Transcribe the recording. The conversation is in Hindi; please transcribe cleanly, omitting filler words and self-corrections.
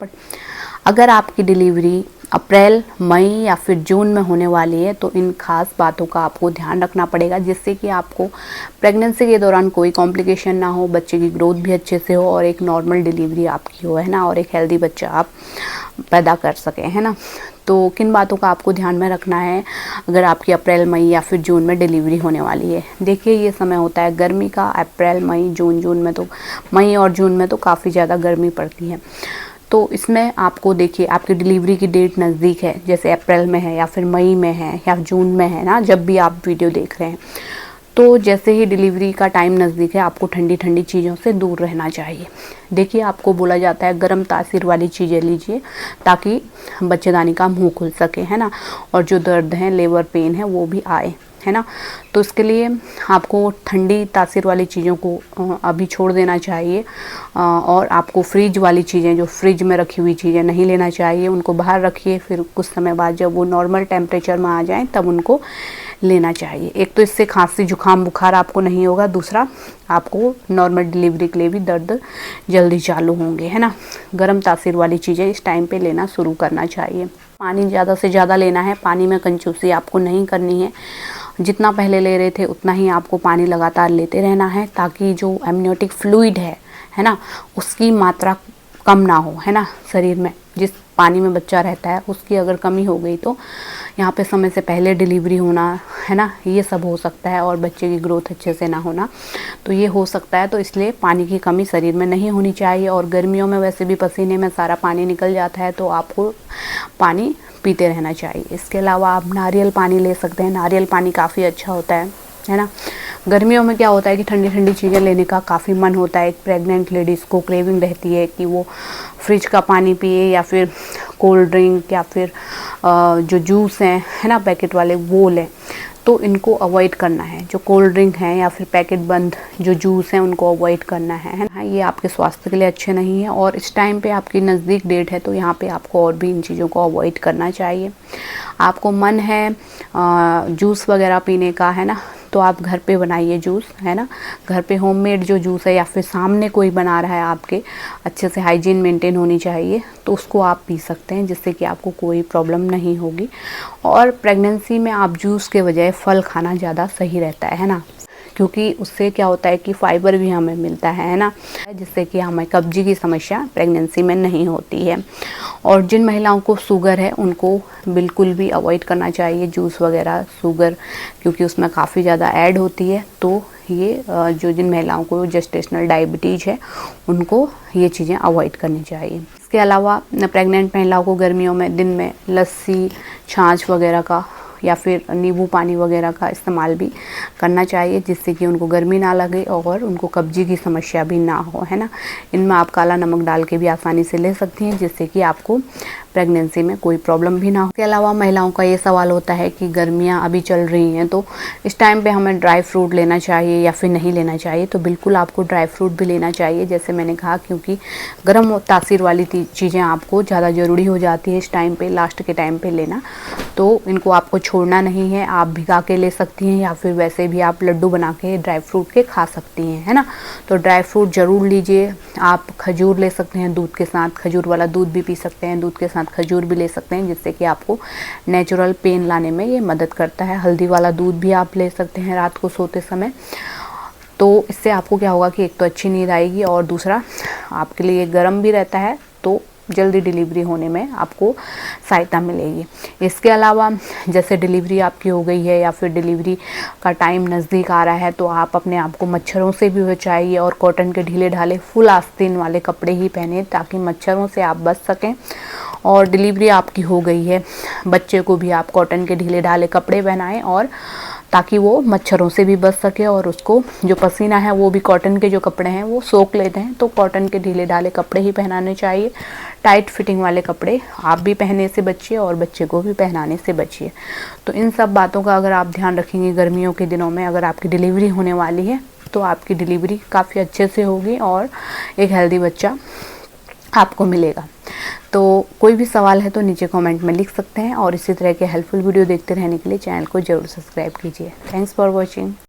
बट अगर आपकी डिलीवरी अप्रैल, मई या फिर जून में होने वाली है तो इन खास बातों का आपको ध्यान रखना पड़ेगा, जिससे कि आपको प्रेगनेंसी के दौरान कोई कॉम्प्लिकेशन ना हो, बच्चे की ग्रोथ भी अच्छे से हो और एक नॉर्मल डिलीवरी आपकी हो, है ना, और एक हेल्दी बच्चा आप पैदा कर सकें, है ना। तो किन बातों का आपको ध्यान में रखना है अगर आपकी अप्रैल, मई या फिर जून में डिलीवरी होने वाली है। देखिए, ये समय होता है गर्मी का, अप्रैल, मई, जून में तो मई और जून में तो काफ़ी ज़्यादा गर्मी पड़ती है। तो इसमें आपको देखिए, आपकी डिलीवरी की डेट नज़दीक है, जैसे अप्रैल में है या फिर मई में है या जून में है ना, जब भी आप वीडियो देख रहे हैं, तो जैसे ही डिलीवरी का टाइम नज़दीक है आपको ठंडी ठंडी चीज़ों से दूर रहना चाहिए। देखिए, आपको बोला जाता है गर्म तासीर वाली चीज़ें लीजिए ताकि बच्चेदानी का मुंह खुल सके, है ना, और जो दर्द है, लेबर पेन है, वो भी आए, है ना। तो इसके लिए आपको ठंडी तासीर वाली चीज़ों को अभी छोड़ देना चाहिए और आपको फ्रिज वाली चीज़ें, जो फ्रिज में रखी हुई चीज़ें नहीं लेना चाहिए, उनको बाहर रखिए। फिर कुछ समय बाद जब वो नॉर्मल टेम्परेचर में आ जाएं तब उनको लेना चाहिए। एक तो इससे खांसी, जुकाम, बुखार आपको नहीं होगा, दूसरा आपको नॉर्मल डिलीवरी के लिए भी दर्द जल्दी चालू होंगे, है ना। गर्म तासीर वाली चीज़ें इस टाइम पे लेना शुरू करना चाहिए। पानी ज़्यादा से ज़्यादा लेना है, पानी में कंजूसी आपको नहीं करनी है। जितना पहले ले रहे थे उतना ही आपको पानी लगातार लेते रहना है, ताकि जो एमनियोटिक फ्लूइड है ना, उसकी मात्रा कम ना हो, है ना, शरीर में जिस पानी में बच्चा रहता है उसकी अगर कमी हो गई तो यहाँ पे समय से पहले डिलीवरी होना, है ना, ये सब हो सकता है, और बच्चे की ग्रोथ अच्छे से ना होना, तो ये हो सकता है। तो इसलिए पानी की कमी शरीर में नहीं होनी चाहिए। और गर्मियों में वैसे भी पसीने में सारा पानी निकल जाता है, तो आपको पानी पीते रहना चाहिए। इसके अलावा आप नारियल पानी ले सकते हैं, नारियल पानी काफ़ी अच्छा होता है ना। गर्मियों में क्या होता है कि ठंडी ठंडी चीज़ें लेने का काफ़ी मन होता है, एक प्रेग्नेंट लेडीज़ को क्रेविंग रहती है कि वो फ्रिज का पानी पिए या फिर कोल्ड ड्रिंक या फिर जो जूस हैं, है ना, पैकेट वाले, वो लें। तो इनको अवॉइड करना है, जो कोल्ड ड्रिंक हैं या फिर पैकेट बंद जो जूस हैं उनको अवॉइड करना है ना। ये आपके स्वास्थ्य के लिए अच्छे नहीं है, और इस टाइम पे आपकी नज़दीक डेट है तो यहाँ पे आपको और भी इन चीज़ों को अवॉइड करना चाहिए। आपको मन है जूस वगैरह पीने का, है ना, तो आप घर पे बनाइए जूस, है ना, घर पे होममेड जो जूस है, या फिर सामने कोई बना रहा है आपके, अच्छे से हाइजीन मेंटेन होनी चाहिए, तो उसको आप पी सकते हैं, जिससे कि आपको कोई प्रॉब्लम नहीं होगी। और प्रेगनेंसी में आप जूस के बजाय फल खाना ज़्यादा सही रहता है ना, क्योंकि उससे क्या होता है कि फाइबर भी हमें मिलता है ना, जिससे कि हमें कब्जी की समस्या प्रेगनेंसी में नहीं होती है। और जिन महिलाओं को शुगर है उनको बिल्कुल भी अवॉइड करना चाहिए जूस वगैरह, शुगर, क्योंकि उसमें काफ़ी ज़्यादा ऐड होती है। तो ये जो जिन महिलाओं को जेस्टेशनल डायबिटीज़ है उनको ये चीज़ें अवॉइड करनी चाहिए। इसके अलावा प्रेग्नेंट महिलाओं को गर्मियों में दिन में लस्सी, छाछ वगैरह का या फिर नींबू पानी वगैरह का इस्तेमाल भी करना चाहिए, जिससे कि उनको गर्मी ना लगे और उनको कब्जी की समस्या भी ना हो, है ना। इनमें आप काला नमक डाल के भी आसानी से ले सकती हैं, जिससे कि आपको प्रेगनेंसी में कोई प्रॉब्लम भी ना हो। इसके अलावा महिलाओं का ये सवाल होता है कि गर्मियाँ अभी चल रही हैं तो इस टाइम पे हमें ड्राई फ्रूट लेना चाहिए या फिर नहीं लेना चाहिए। तो बिल्कुल आपको ड्राई फ्रूट भी लेना चाहिए, जैसे मैंने कहा, क्योंकि गर्म तासीर वाली चीज़ें आपको ज़्यादा ज़रूरी हो जाती है इस टाइम पे, लास्ट के टाइम पे लेना। तो इनको आपको छोड़ना नहीं है, आप भिगा के ले सकती हैं या फिर वैसे भी आप लड्डू बना के ड्राई फ्रूट के खा सकती हैं, है ना। तो ड्राई फ्रूट ज़रूर लीजिए। आप खजूर ले सकते हैं दूध के साथ, खजूर वाला दूध भी पी सकते हैं, दूध के साथ खजूर भी ले सकते हैं, जिससे कि आपको नेचुरल पेन लाने में ये मदद करता है। हल्दी वाला दूध भी आप ले सकते हैं रात को सोते समय। तो इससे आपको क्या होगा कि एक तो अच्छी नींद आएगी और दूसरा आपके लिए गर्म भी रहता है, तो जल्दी डिलीवरी होने में आपको सहायता मिलेगी। इसके अलावा जैसे डिलीवरी आपकी हो गई है या फिर डिलीवरी का टाइम नज़दीक आ रहा है, तो आप अपने आप को मच्छरों से भी बचाइए और कॉटन के ढीले ढाले फुल आस्तीन वाले कपड़े ही पहने, ताकि मच्छरों से आप बच सकें। और डिलीवरी आपकी हो गई है, बच्चे को भी आप कॉटन के ढीले ढाले कपड़े पहनाएं, और ताकि वो मच्छरों से भी बच सके, और उसको जो पसीना है वो भी कॉटन के जो कपड़े हैं वो सोख लेते हैं। तो कॉटन के ढीले ढाले कपड़े ही पहनाने चाहिए। टाइट फिटिंग वाले कपड़े आप भी पहनने से बचिए और बच्चे को भी पहनाने से बचिए। तो इन सब बातों का अगर आप ध्यान रखेंगे गर्मियों के दिनों में, अगर आपकी डिलीवरी होने वाली है, तो आपकी डिलीवरी काफ़ी अच्छे से होगी और एक हेल्दी बच्चा आपको मिलेगा। तो कोई भी सवाल है तो नीचे कमेंट में लिख सकते हैं, और इसी तरह के हेल्पफुल वीडियो देखते रहने के लिए चैनल को जरूर सब्सक्राइब कीजिए। Thanks for watching.